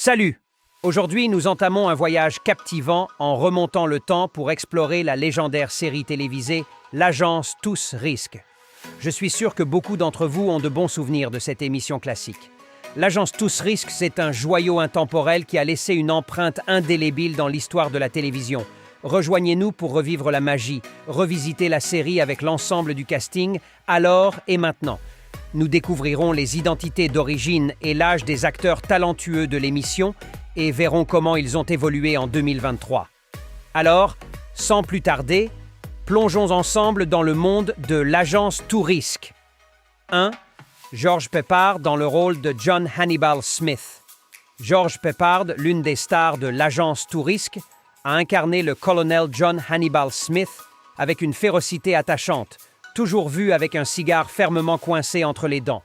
Salut! Aujourd'hui, nous entamons un voyage captivant en remontant le temps pour explorer la légendaire série télévisée L'Agence Tous Risques. Je suis sûr que beaucoup d'entre vous ont de bons souvenirs de cette émission classique. L'Agence Tous Risques, c'est un joyau intemporel qui a laissé une empreinte indélébile dans l'histoire de la télévision. Rejoignez-nous pour revivre la magie, revisiter la série avec l'ensemble du casting, alors et maintenant. Nous découvrirons les identités d'origine et l'âge des acteurs talentueux de l'émission et verrons comment ils ont évolué en 2023. Alors, sans plus tarder, plongeons ensemble dans le monde de l'Agence Tous Risques. 1. George Peppard dans le rôle de John Hannibal Smith. George Peppard, l'une des stars de l'Agence Tous Risques, a incarné le colonel John Hannibal Smith avec une férocité attachante, toujours vu avec un cigare fermement coincé entre les dents.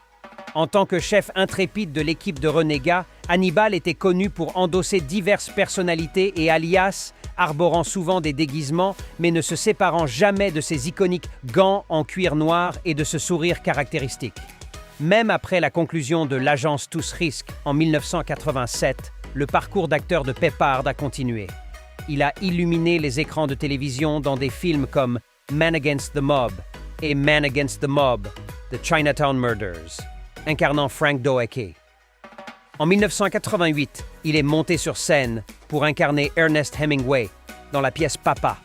En tant que chef intrépide de l'équipe de renégats, Hannibal était connu pour endosser diverses personnalités et alias, arborant souvent des déguisements, mais ne se séparant jamais de ses iconiques gants en cuir noir et de ce sourire caractéristique. Même après la conclusion de l'Agence Tous Risques en 1987, le parcours d'acteur de Peppard a continué. Il a illuminé les écrans de télévision dans des films comme Man Against the Mob et Man Against the Mob, The Chinatown Murders, incarnant Frank Doeke. En 1988, il est monté sur scène pour incarner Ernest Hemingway dans la pièce Papa.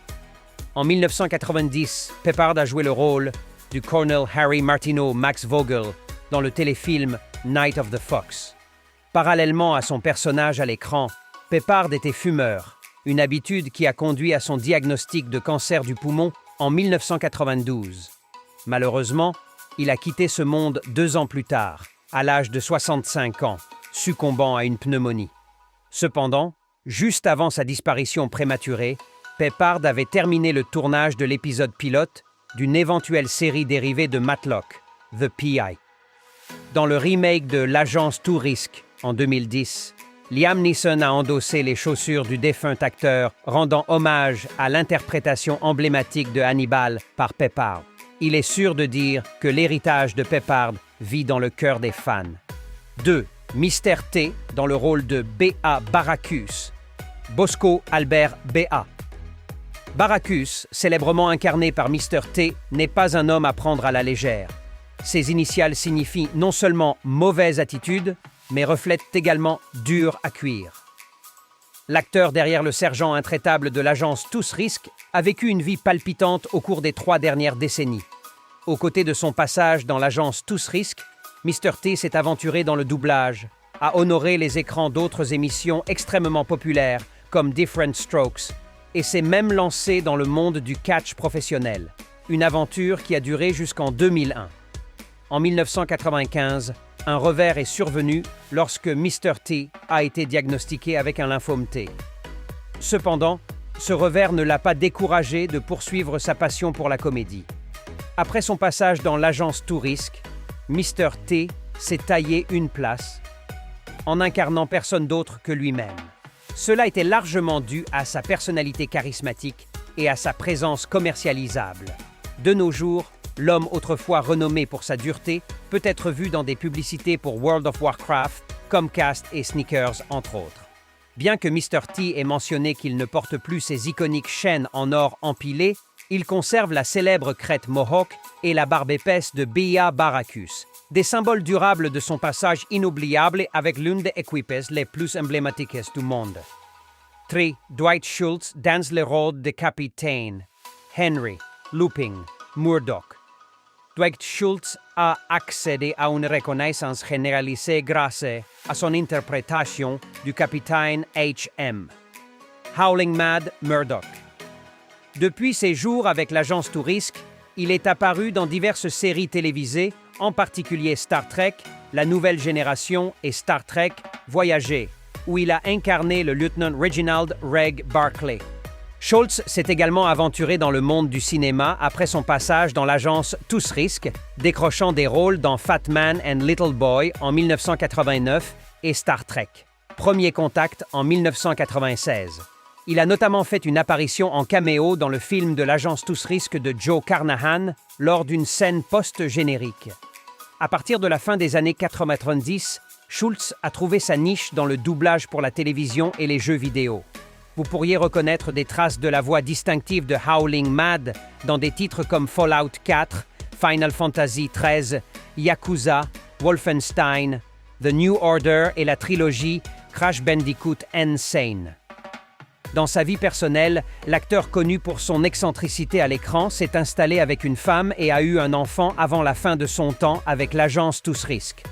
En 1990, Peppard a joué le rôle du colonel Harry Martineau Max Vogel dans le téléfilm Night of the Fox. Parallèlement à son personnage à l'écran, Peppard était fumeur, une habitude qui a conduit à son diagnostic de cancer du poumon en 1992. Malheureusement, il a quitté ce monde 2 ans plus tard, à l'âge de 65 ans, succombant à une pneumonie. Cependant, juste avant sa disparition prématurée, Peppard avait terminé le tournage de l'épisode pilote d'une éventuelle série dérivée de Matlock, The P.I. Dans le remake de l'Agence Tous Risques en 2010, Liam Neeson a endossé les chaussures du défunt acteur, rendant hommage à l'interprétation emblématique de Hannibal par Peppard. Il est sûr de dire que l'héritage de Peppard vit dans le cœur des fans. 2. Mr. T dans le rôle de B.A. Baracus. Bosco Albert B.A. Baracus, célèbrement incarné par Mr. T, n'est pas un homme à prendre à la légère. Ses initiales signifient non seulement mauvaise attitude, mais reflètent également dur à cuire. L'acteur derrière le sergent intraitable de l'Agence Tous Risques a vécu une vie palpitante au cours des 3 dernières décennies. Aux côtés de son passage dans l'Agence Tous Risques, Mr. T s'est aventuré dans le doublage, a honoré les écrans d'autres émissions extrêmement populaires comme Different Strokes et s'est même lancé dans le monde du catch professionnel, une aventure qui a duré jusqu'en 2001. En 1995, un revers est survenu lorsque Mr. T a été diagnostiqué avec un lymphome T. Cependant, ce revers ne l'a pas découragé de poursuivre sa passion pour la comédie. Après son passage dans l'Agence Tous Risques, Mr. T s'est taillé une place en incarnant personne d'autre que lui-même. Cela était largement dû à sa personnalité charismatique et à sa présence commercialisable. De nos jours, l'homme autrefois renommé pour sa dureté peut être vu dans des publicités pour World of Warcraft, Comcast et Snickers, entre autres. Bien que Mr. T ait mentionné qu'il ne porte plus ses iconiques chaînes en or empilées, il conserve la célèbre crête Mohawk et la barbe épaisse de B.A. Baracus, des symboles durables de son passage inoubliable avec l'une des équipes les plus emblématiques du monde. 3. Dwight Schultz dans le rôle de capitaine Henry Looping Murdoch. Dwight Schultz a accédé à une reconnaissance généralisée grâce à son interprétation du capitaine H.M. Howling Mad Murdoch. Depuis ses jours avec l'Agence Tous Risques, il est apparu dans diverses séries télévisées, en particulier Star Trek, La Nouvelle Génération et Star Trek Voyager, où il a incarné le lieutenant Reginald Reg Barclay. Schultz s'est également aventuré dans le monde du cinéma après son passage dans l'Agence Tous Risques, décrochant des rôles dans Fat Man and Little Boy en 1989 et Star Trek. Premier contact en 1996. Il a notamment fait une apparition en caméo dans le film de l'Agence Tous Risques de Joe Carnahan lors d'une scène post-générique. À partir de la fin des années 90, Schultz a trouvé sa niche dans le doublage pour la télévision et les jeux vidéo. Vous pourriez reconnaître des traces de la voix distinctive de Howling Mad dans des titres comme Fallout 4, Final Fantasy XIII, Yakuza, Wolfenstein, The New Order et la trilogie Crash Bandicoot N. Sane. Dans sa vie personnelle, l'acteur connu pour son excentricité à l'écran s'est installé avec une femme et a eu un enfant avant la fin de son temps avec l'agence Tous Risques.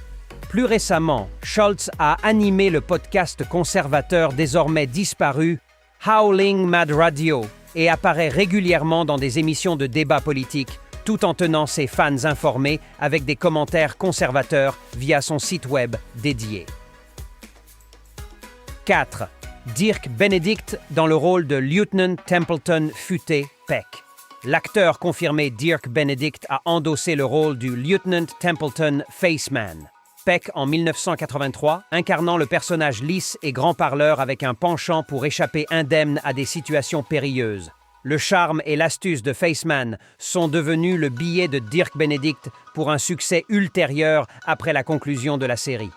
Plus récemment, Schultz a animé le podcast conservateur désormais disparu Howling Mad Radio et apparaît régulièrement dans des émissions de débat politique, tout en tenant ses fans informés avec des commentaires conservateurs via son site web dédié. 4. Dirk Benedict dans le rôle de Lieutenant Templeton Futé Peck. L'acteur confirmé Dirk Benedict a endossé le rôle du Lieutenant Templeton Faceman. Peck en 1983, incarnant le personnage lisse et grand parleur avec un penchant pour échapper indemne à des situations périlleuses. Le charme et l'astuce de Faceman sont devenus le billet de Dirk Benedict pour un succès ultérieur après la conclusion de la série.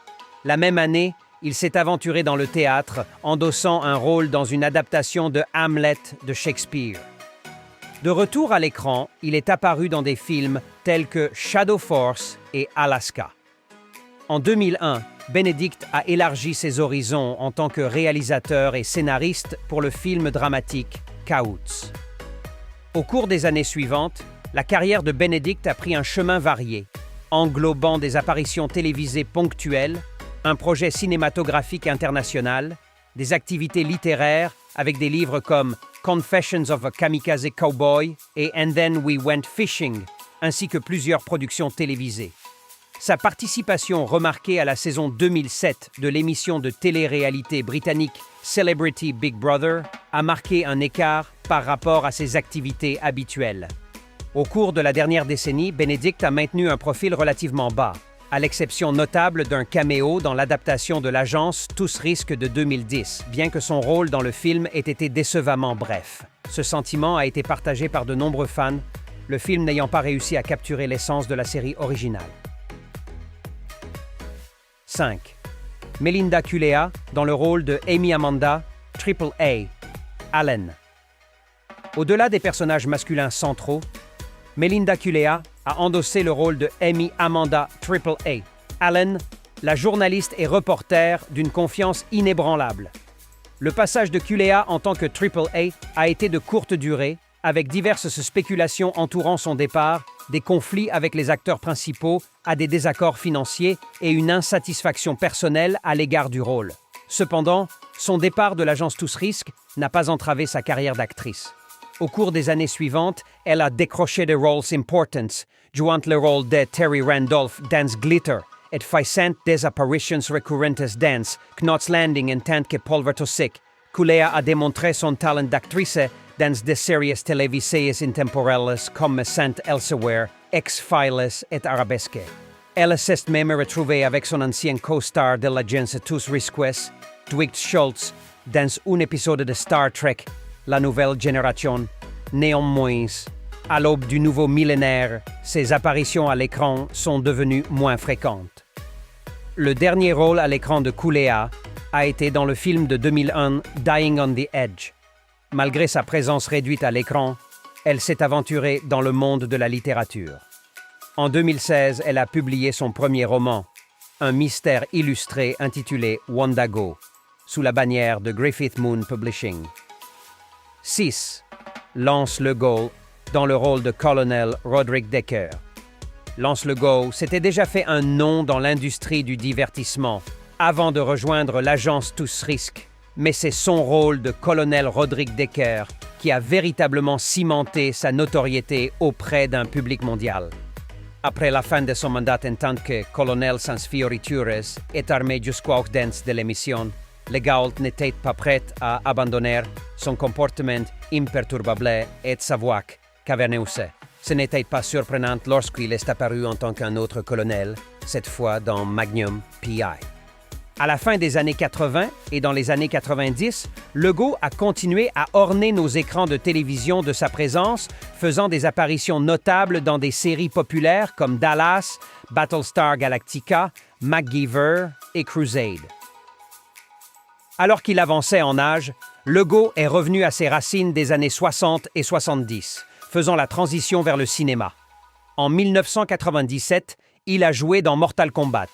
La même année, il s'est aventuré dans le théâtre, endossant un rôle dans une adaptation de Hamlet de Shakespeare. De retour à l'écran, il est apparu dans des films tels que Shadow Force et Alaska. En 2001, Benedict a élargi ses horizons en tant que réalisateur et scénariste pour le film dramatique Cahoots. Au cours des années suivantes, la carrière de Benedict a pris un chemin varié, englobant des apparitions télévisées ponctuelles, un projet cinématographique international, des activités littéraires avec des livres comme Confessions of a Kamikaze Cowboy et And Then We Went Fishing, ainsi que plusieurs productions télévisées. Sa participation remarquée à la saison 2007 de l'émission de télé-réalité britannique Celebrity Big Brother a marqué un écart par rapport à ses activités habituelles. Au cours de la dernière décennie, Benedict a maintenu un profil relativement bas, à l'exception notable d'un caméo dans l'adaptation de l'agence Tous Risques de 2010, bien que son rôle dans le film ait été décevamment bref. Ce sentiment a été partagé par de nombreux fans, le film n'ayant pas réussi à capturer l'essence de la série originale. 5. Melinda Culea dans le rôle de Amy Amanda, Triple A, Allen. Au-delà des personnages masculins centraux, Melinda Culea a endossé le rôle de Amy Amanda Triple A, Allen, la journaliste et reporter d'une confiance inébranlable. Le passage de Culea en tant que Triple A été de courte durée, avec diverses spéculations entourant son départ, des conflits avec les acteurs principaux, à des désaccords financiers et une insatisfaction personnelle à l'égard du rôle. Cependant, son départ de l'agence Tous Risques n'a pas entravé sa carrière d'actrice. Au cours des années suivantes, elle a décroché des rôles importants, jouant le rôle de Terry Randolph dans Glitter et faisant des apparitions récurrentes dans Knots Landing en tant que Polvertosic. Culea a démontré son talent d'actrice dans des séries télévisées intemporelles comme Saint Elsewhere, X-Files et Arabesque. Elle s'est même retrouvée avec son ancien co-star de l'agence Tous Risques, Dwight Schultz, dans un épisode de Star Trek, La Nouvelle Génération. Néanmoins, à l'aube du nouveau millénaire, ses apparitions à l'écran sont devenues moins fréquentes. Le dernier rôle à l'écran de Culea a été dans le film de 2001 Dying on the Edge. Malgré sa présence réduite à l'écran, elle s'est aventurée dans le monde de la littérature. En 2016, elle a publié son premier roman, un mystère illustré intitulé Wondago, sous la bannière de Griffith Moon Publishing. 6. Lance Legault dans le rôle de Colonel Roderick Decker. Lance Legault s'était déjà fait un nom dans l'industrie du divertissement avant de rejoindre l'agence Tous Risques, mais c'est son rôle de Colonel Roderick Decker qui a véritablement cimenté sa notoriété auprès d'un public mondial. Après la fin de son mandat en tant que colonel sans fioritures et armé jusqu'aux dents de l'émission, Legault n'était pas prêt à abandonner son comportement imperturbable et sa voix caverneuse. Ce n'était pas surprenant lorsqu'il est apparu en tant qu'un autre colonel, cette fois dans Magnum P.I. À la fin des années 80 et dans les années 90, Legault a continué à orner nos écrans de télévision de sa présence, faisant des apparitions notables dans des séries populaires comme Dallas, Battlestar Galactica, MacGyver et Crusade. Alors qu'il avançait en âge, Legault est revenu à ses racines des années 60 et 70, faisant la transition vers le cinéma. En 1997, il a joué dans Mortal Kombat,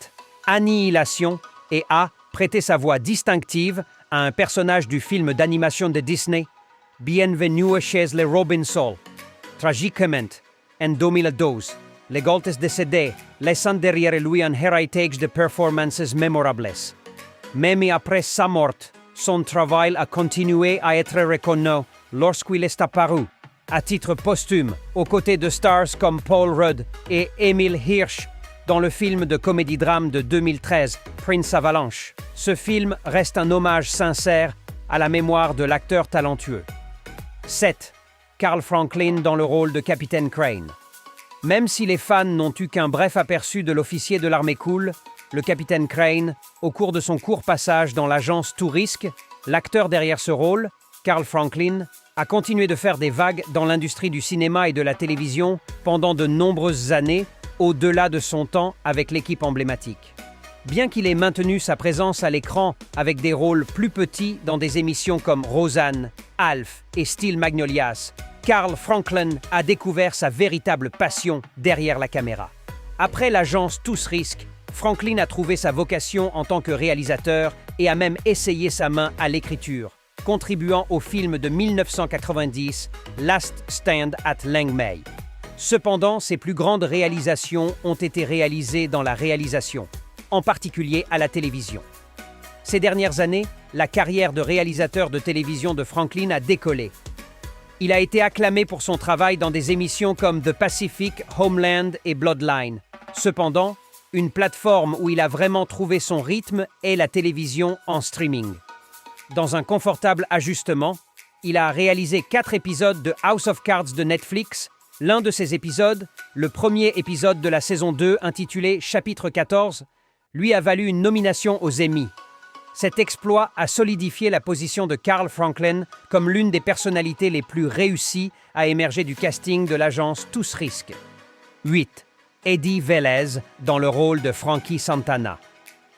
Annihilation et a prêté sa voix distinctive à un personnage du film d'animation de Disney, Bienvenue chez les Robinson. Tragiquement, en 2012, Legault est décédé, laissant derrière lui un héritage de performances mémorables. Même après sa mort, son travail a continué à être reconnu lorsqu'il est apparu, à titre posthume, aux côtés de stars comme Paul Rudd et Emile Hirsch dans le film de comédie-drame de 2013, Prince Avalanche. Ce film reste un hommage sincère à la mémoire de l'acteur talentueux. 7. Carl Franklin dans le rôle de Capitaine Crane. Même si les fans n'ont eu qu'un bref aperçu de l'officier de l'armée cool, le Capitaine Crane, au cours de son court passage dans l'agence Tout Risque, l'acteur derrière ce rôle, Carl Franklin, a continué de faire des vagues dans l'industrie du cinéma et de la télévision pendant de nombreuses années, au-delà de son temps avec l'équipe emblématique. Bien qu'il ait maintenu sa présence à l'écran avec des rôles plus petits dans des émissions comme Roseanne, Alf et Steel Magnolias, Carl Franklin a découvert sa véritable passion derrière la caméra. Après l'agence Tous Risques, Franklin a trouvé sa vocation en tant que réalisateur et a même essayé sa main à l'écriture, contribuant au film de 1990 Last Stand at Langmay. Cependant, ses plus grandes réalisations ont été réalisées dans la réalisation, en particulier à la télévision. Ces dernières années, la carrière de réalisateur de télévision de Franklin a décollé. Il a été acclamé pour son travail dans des émissions comme The Pacific, Homeland et Bloodline. Cependant, une plateforme où il a vraiment trouvé son rythme est la télévision en streaming. Dans un confortable ajustement, il a réalisé 4 épisodes de House of Cards de Netflix. L'un de ces épisodes, le premier épisode de la saison 2 intitulé Chapitre 14, lui a valu une nomination aux Emmy. Cet exploit a solidifié la position de Carl Franklin comme l'une des personnalités les plus réussies à émerger du casting de l'agence Tous Risques. 8. Eddie Velez dans le rôle de Frankie Santana.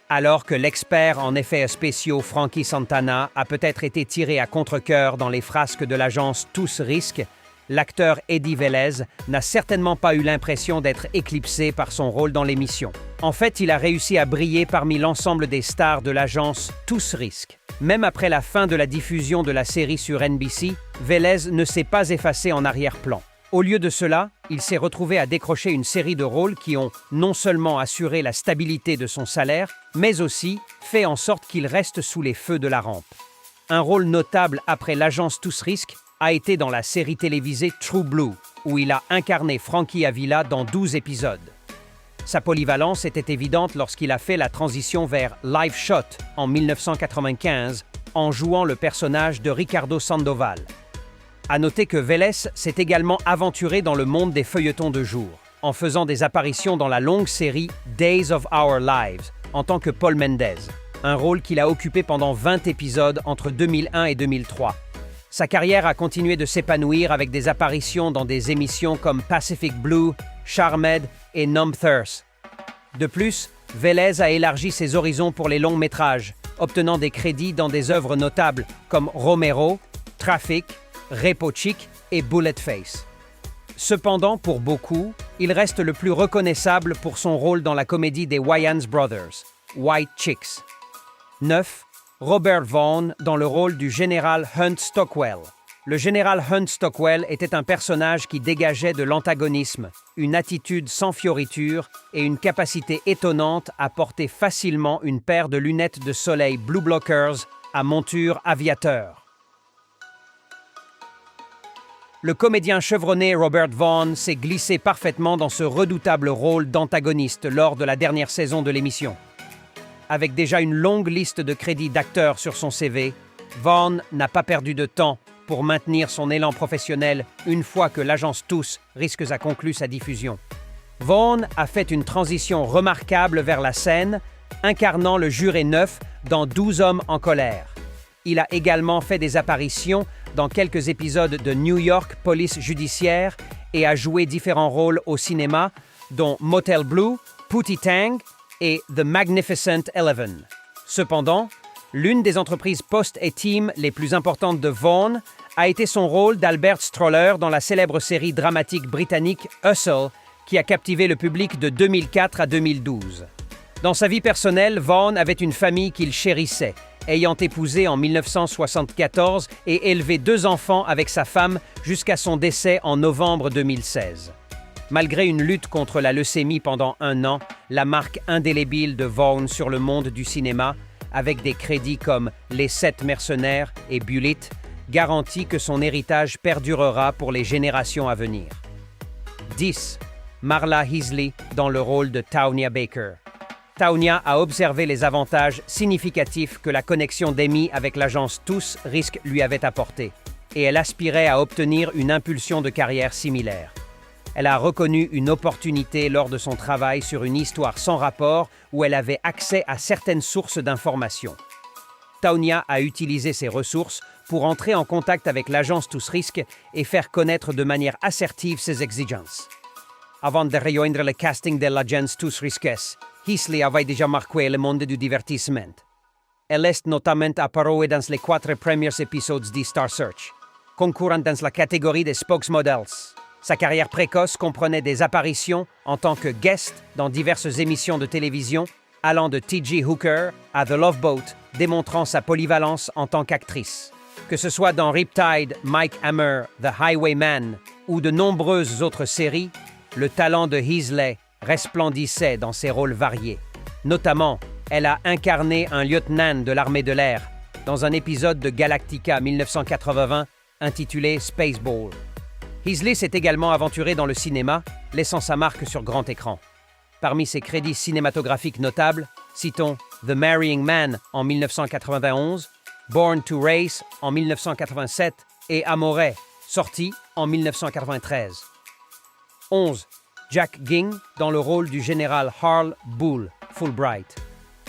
Alors que l'expert en effets spéciaux Frankie Santana a peut-être été tiré à contre-cœur dans les frasques de l'agence Tous Risques, l'acteur Eddie Velez n'a certainement pas eu l'impression d'être éclipsé par son rôle dans l'émission. En fait, il a réussi à briller parmi l'ensemble des stars de l'agence Tous Risques. Même après la fin de la diffusion de la série sur NBC, Velez ne s'est pas effacé en arrière-plan. Au lieu de cela, il s'est retrouvé à décrocher une série de rôles qui ont non seulement assuré la stabilité de son salaire, mais aussi fait en sorte qu'il reste sous les feux de la rampe. Un rôle notable après l'agence Tous Risques a été dans la série télévisée True Blue, où il a incarné Frankie Avila dans 12 épisodes. Sa polyvalence était évidente lorsqu'il a fait la transition vers Live Shot en 1995 en jouant le personnage de Ricardo Sandoval. À noter que Velez s'est également aventuré dans le monde des feuilletons de jour, en faisant des apparitions dans la longue série Days of Our Lives en tant que Paul Mendez, un rôle qu'il a occupé pendant 20 épisodes entre 2001 et 2003. Sa carrière a continué de s'épanouir avec des apparitions dans des émissions comme Pacific Blue, Charmed et Numb Thirst. De plus, Velez a élargi ses horizons pour les longs métrages, obtenant des crédits dans des œuvres notables comme Romero, Traffic, Repo Chick et Bullet Face. Cependant, pour beaucoup, il reste le plus reconnaissable pour son rôle dans la comédie des Wayans Brothers, White Chicks. 9. Robert Vaughn dans le rôle du général Hunt Stockwell. Le général Hunt Stockwell était un personnage qui dégageait de l'antagonisme, une attitude sans fioriture et une capacité étonnante à porter facilement une paire de lunettes de soleil Blue Blockers à monture aviateur. Le comédien chevronné Robert Vaughn s'est glissé parfaitement dans ce redoutable rôle d'antagoniste lors de la dernière saison de l'émission. Avec déjà une longue liste de crédits d'acteurs sur son CV, Vaughn n'a pas perdu de temps pour maintenir son élan professionnel une fois que l'agence Tous Risques a conclu sa diffusion. Vaughn a fait une transition remarquable vers la scène, incarnant le juré 9 dans 12 hommes en colère. Il a également fait des apparitions dans quelques épisodes de New York Police Judiciaire et a joué différents rôles au cinéma, dont Motel Blue, Pootie Tang, et The Magnificent Eleven. Cependant, l'une des entreprises Post et Team les plus importantes de Vaughn a été son rôle d'Albert Stroller dans la célèbre série dramatique britannique Hustle, qui a captivé le public de 2004 à 2012. Dans sa vie personnelle, Vaughn avait une famille qu'il chérissait, ayant épousé en 1974 et élevé 2 enfants avec sa femme jusqu'à son décès en novembre 2016. Malgré une lutte contre la leucémie pendant 1 an, la marque indélébile de Vaughn sur le monde du cinéma, avec des crédits comme Les 7 mercenaires et Bullitt, garantit que son héritage perdurera pour les générations à venir. 10. Marla Heasley dans le rôle de Townia Baker. Townia a observé les avantages significatifs que la connexion d'Amy avec l'agence Tous Risques lui avait apportés, et elle aspirait à obtenir une impulsion de carrière similaire. Elle a reconnu une opportunité lors de son travail sur une histoire sans rapport où elle avait accès à certaines sources d'informations. Townia a utilisé ces ressources pour entrer en contact avec l'agence Tous Risques et faire connaître de manière assertive ses exigences. Avant de rejoindre le casting de l'agence Tous Risques, Heasley avait déjà marqué le monde du divertissement. Elle est notamment apparue dans les 4 premiers épisodes de Star Search, concourant dans la catégorie des spokesmodels. Sa carrière précoce comprenait des apparitions en tant que guest dans diverses émissions de télévision, allant de T.J. Hooker à The Love Boat, démontrant sa polyvalence en tant qu'actrice. Que ce soit dans Riptide, Mike Hammer, The Highwayman ou de nombreuses autres séries, le talent de Heasley resplendissait dans ses rôles variés. Notamment, elle a incarné un lieutenant de l'armée de l'air dans un épisode de Galactica 1980 intitulé Spaceball. Heasley s'est également aventurée dans le cinéma, laissant sa marque sur grand écran. Parmi ses crédits cinématographiques notables, citons The Marrying Man en 1991, Born to Race en 1987 et Amore, sorti en 1993. 11. Jack Ging dans le rôle du général Harl Bull Fulbright.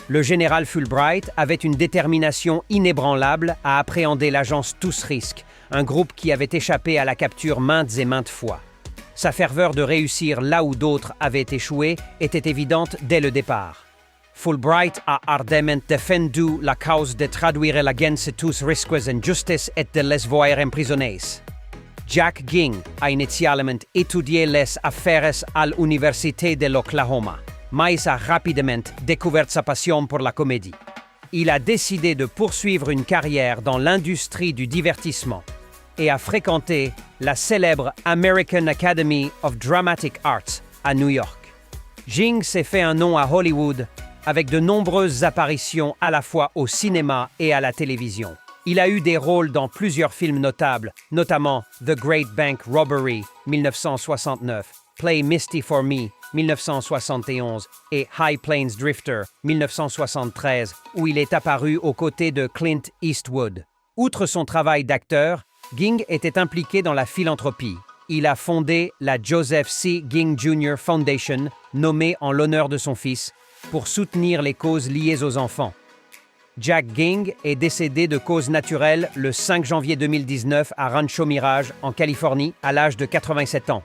Le général Fulbright avait une détermination inébranlable à appréhender l'agence Tous Risques, un groupe qui avait échappé à la capture maintes et maintes fois. Sa ferveur de réussir là où d'autres avaient échoué était évidente dès le départ. Fulbright a ardemment défendu la cause de traduire l'agence Tous Risques en justice et de les voir emprisonnés. Jack Ging a initialement étudié les affaires à l'Université de l'Oklahoma, mais a rapidement découvert sa passion pour la comédie. Il a décidé de poursuivre une carrière dans l'industrie du divertissement et a fréquenté la célèbre American Academy of Dramatic Arts à New York. Ging s'est fait un nom à Hollywood avec de nombreuses apparitions à la fois au cinéma et à la télévision. Il a eu des rôles dans plusieurs films notables, notamment The Great Bank Robbery, 1969, Play Misty for Me, 1971, et High Plains Drifter, 1973, où il est apparu aux côtés de Clint Eastwood. Outre son travail d'acteur, Ging était impliqué dans la philanthropie. Il a fondé la Joseph C. Ging Jr. Foundation, nommée en l'honneur de son fils, pour soutenir les causes liées aux enfants. Jack Ging est décédé de cause naturelle le 5 janvier 2019 à Rancho Mirage, en Californie, à l'âge de 87 ans.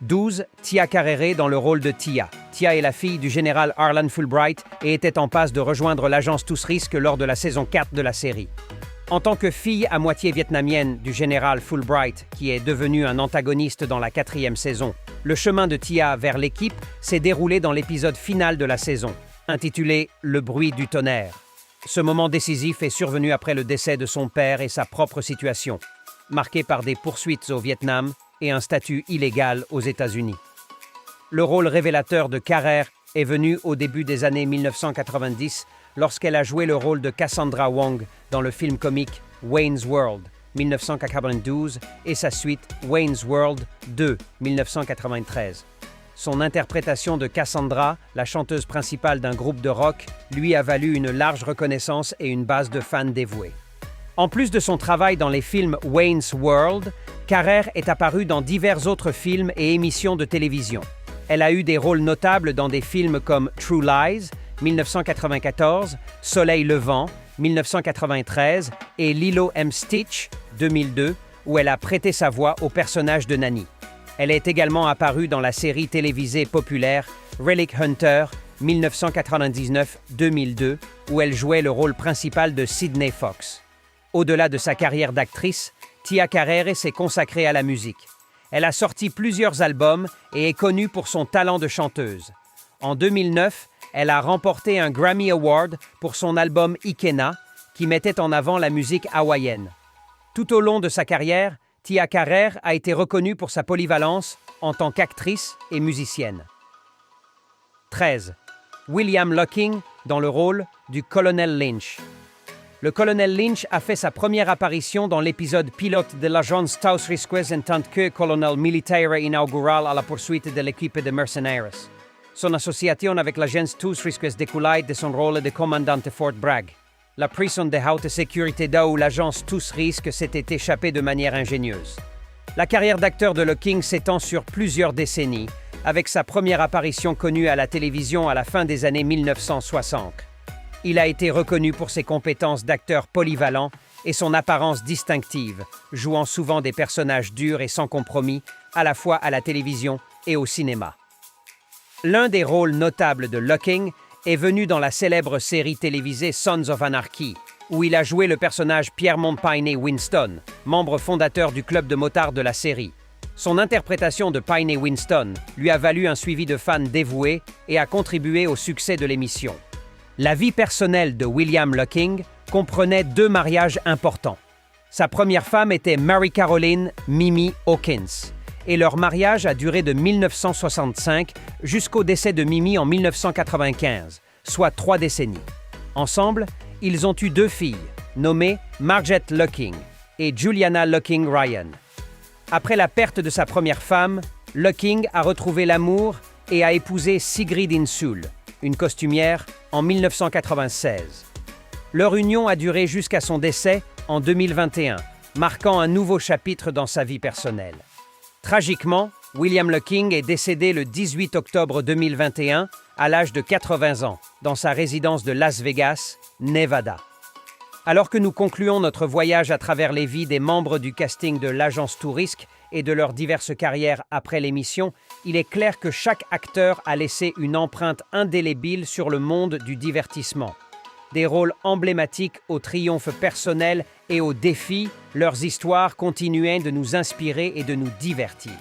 12. Tia Carrere dans le rôle de Tia. Tia est la fille du général Harlan Fulbright et était en passe de rejoindre l'agence Tous Risques lors de la saison 4 de la série. En tant que fille à moitié vietnamienne du général Fulbright, qui est devenu un antagoniste dans la 4e saison, le chemin de Tia vers l'équipe s'est déroulé dans l'épisode final de la saison, intitulé « Le bruit du tonnerre ». Ce moment décisif est survenu après le décès de son père et sa propre situation, marquée par des poursuites au Vietnam et un statut illégal aux États-Unis. Le rôle révélateur de Carrere est venu au début des années 1990 lorsqu'elle a joué le rôle de Cassandra Wong dans le film comique Wayne's World, 1992, et sa suite Wayne's World 2, 1993. Son interprétation de Cassandra, la chanteuse principale d'un groupe de rock, lui a valu une large reconnaissance et une base de fans dévoués. En plus de son travail dans les films Wayne's World, Carrere est apparue dans divers autres films et émissions de télévision. Elle a eu des rôles notables dans des films comme True Lies, 1994, Soleil levant, 1993 et Lilo M. Stitch, 2002, où elle a prêté sa voix au personnage de Nanny. Elle est également apparue dans la série télévisée populaire Relic Hunter, 1999-2002, où elle jouait le rôle principal de Sydney Fox. Au-delà de sa carrière d'actrice, Tia Carrere s'est consacrée à la musique. Elle a sorti plusieurs albums et est connue pour son talent de chanteuse. En 2009, elle a remporté un Grammy Award pour son album Ikena, qui mettait en avant la musique hawaïenne. Tout au long de sa carrière, Tia Carrere a été reconnue pour sa polyvalence en tant qu'actrice et musicienne. 13. William Locking dans le rôle du colonel Lynch. Le colonel Lynch a fait sa première apparition dans l'épisode pilote de l'agence Taos Risques en tant que colonel militaire inaugural à la poursuite de l'équipe de mercenaires. Son association avec l'agence Taos Risques découle de son rôle de commandant de Fort Bragg, la prison de haute sécurité où l'agence Taos Risques s'était échappée de manière ingénieuse. La carrière d'acteur de Locking s'étend sur plusieurs décennies, avec sa première apparition connue à la télévision à la fin des années 1960. Il a été reconnu pour ses compétences d'acteur polyvalent et son apparence distinctive, jouant souvent des personnages durs et sans compromis, à la fois à la télévision et au cinéma. L'un des rôles notables de Locking est venu dans la célèbre série télévisée Sons of Anarchy, où il a joué le personnage Piermont Piney Winston, membre fondateur du club de motards de la série. Son interprétation de Piney Winston lui a valu un suivi de fans dévoués et a contribué au succès de l'émission. La vie personnelle de William Locking comprenait 2 mariages importants. Sa première femme était Mary Caroline Mimi Hawkins, et leur mariage a duré de 1965 jusqu'au décès de Mimi en 1995, soit 3 décennies. Ensemble, ils ont eu 2 filles, nommées Margaret Locking et Juliana Locking Ryan. Après la perte de sa première femme, Locking a retrouvé l'amour et a épousé Sigrid Insul, une costumière, en 1996. Leur union a duré jusqu'à son décès en 2021, marquant un nouveau chapitre dans sa vie personnelle. Tragiquement, William Locking est décédé le 18 octobre 2021 à l'âge de 80 ans, dans sa résidence de Las Vegas, Nevada. Alors que nous concluons notre voyage à travers les vies des membres du casting de l'agence Taos Risques et de leurs diverses carrières après l'émission, il est clair que chaque acteur a laissé une empreinte indélébile sur le monde du divertissement. Des rôles emblématiques aux triomphes personnels et aux défis, leurs histoires continuaient de nous inspirer et de nous divertir.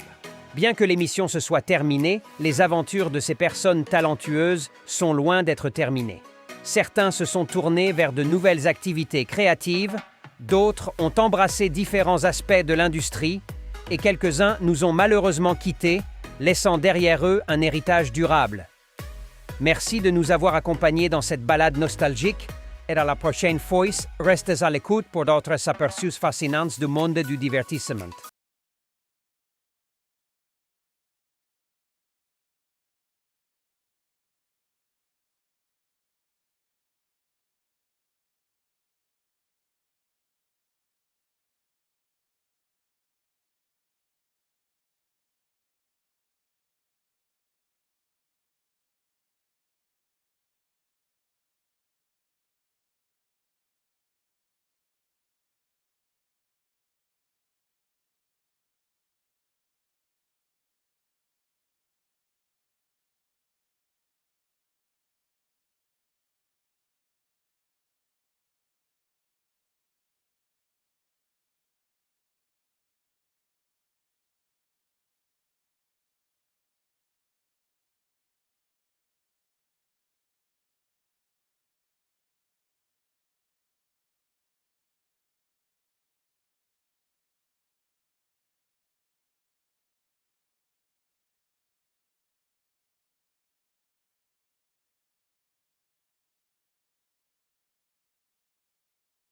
Bien que l'émission se soit terminée, les aventures de ces personnes talentueuses sont loin d'être terminées. Certains se sont tournés vers de nouvelles activités créatives, d'autres ont embrassé différents aspects de l'industrie, et quelques-uns nous ont malheureusement quittés, laissant derrière eux un héritage durable. Merci de nous avoir accompagnés dans cette balade nostalgique, et à la prochaine fois, restez à l'écoute pour d'autres aperçus fascinants du monde du divertissement.